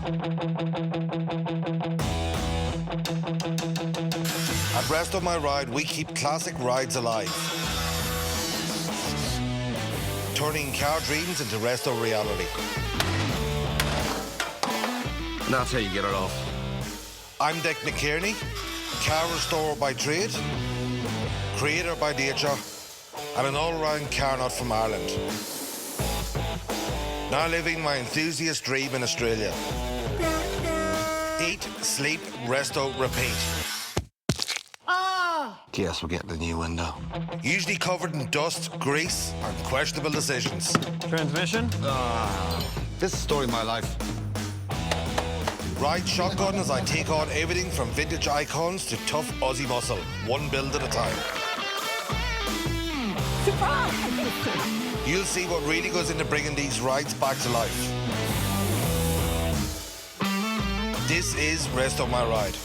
At Resto My Ride, we keep classic rides alive, turning car dreams into Resto Reality. And that's how you get it off. I'm Dec Mc Kearney, car restorer by trade, creator by nature, and an all-round car nut from Ireland. Now living my enthusiast dream in Australia. Eat, sleep, resto, repeat. Guess we're getting a new window. Usually covered in dust, grease, and questionable decisions. Transmission? This is the story of my life. Ride shotgun as I take on everything from vintage icons to tough Aussie muscle, one build at a time. Surprise! You'll see what really goes into bringing these rides back to life. This is Resto My Ride.